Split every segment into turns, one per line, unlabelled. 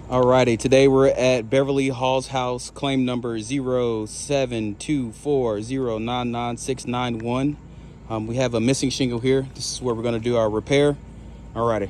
Alrighty, today we're at Beverly Hall's house, claim number 0724099691. We have a missing shingle here. This is where we're going to do our repair. Alrighty.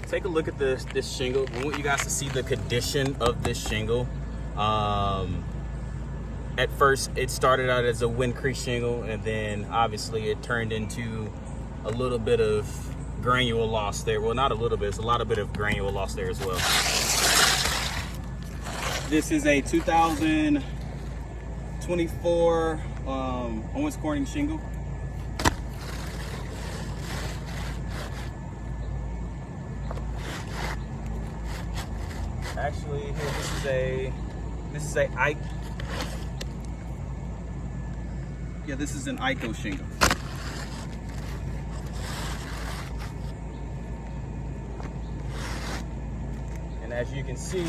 Take a look at this shingle. I want you guys to see the condition of this shingle. At first, it started out as a Windcrete shingle, and then obviously it turned into a little bit of granule loss there. Well, not a little bit, it's a lot of bit of granule loss there as well. This is a 2024 Owens Corning shingle. Actually, here, this is an ICO shingle. And as you can see,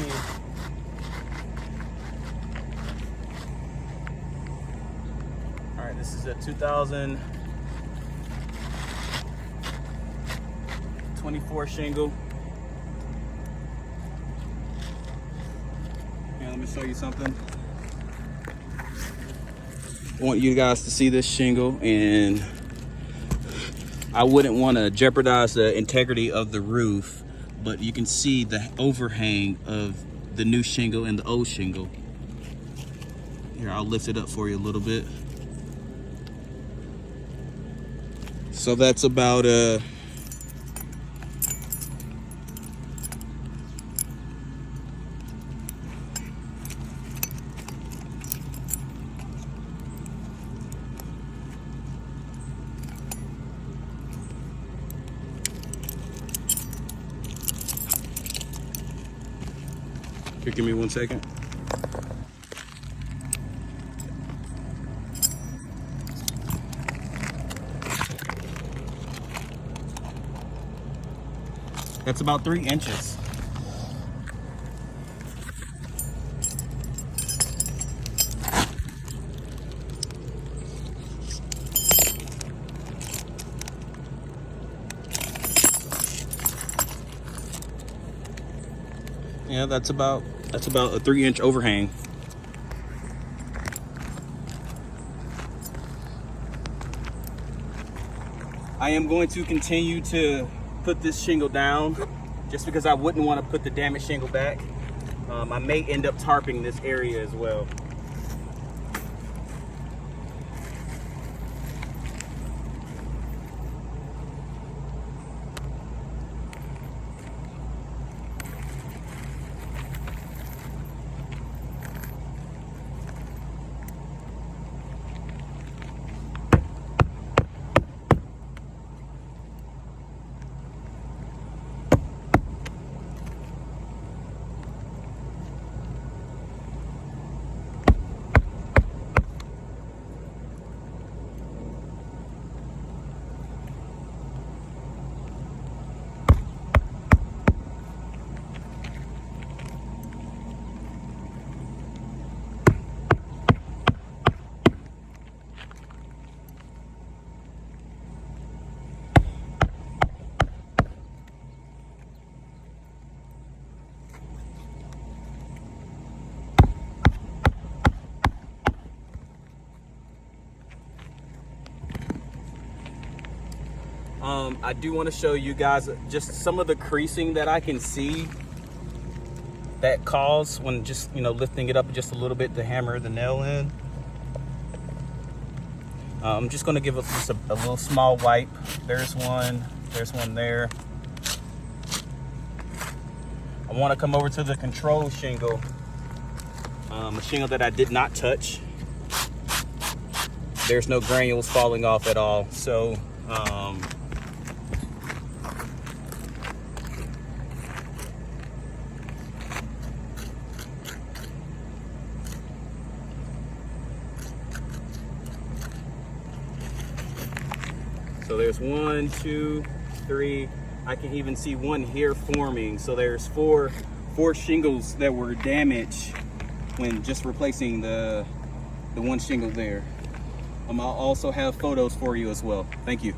all right, this is a 2024 shingle. Let me show you something. I want you guys to see this shingle, and I wouldn't want to jeopardize the integrity of the roof, but you can see the overhang of the new shingle and the old shingle. Here, I'll lift it up for you a little bit. So that's about here, give me 1 second. That's about 3 inches. Yeah, that's about a 3-inch overhang. I am going to continue to put this shingle down just because I wouldn't want to put the damaged shingle back. I may end up tarping this area as well. I do want to show you guys just some of the creasing that I can see that cause when just, you know, lifting it up just a little bit to hammer the nail in. I'm just going to give it just a little small wipe. There's one there. I want to come over to the control shingle, a shingle that I did not touch. There's no granules falling off at all. So there's 1, 2, 3. I can even see one here forming. So there's four shingles that were damaged when just replacing the one shingle there. I'll also have photos for you as well. Thank you.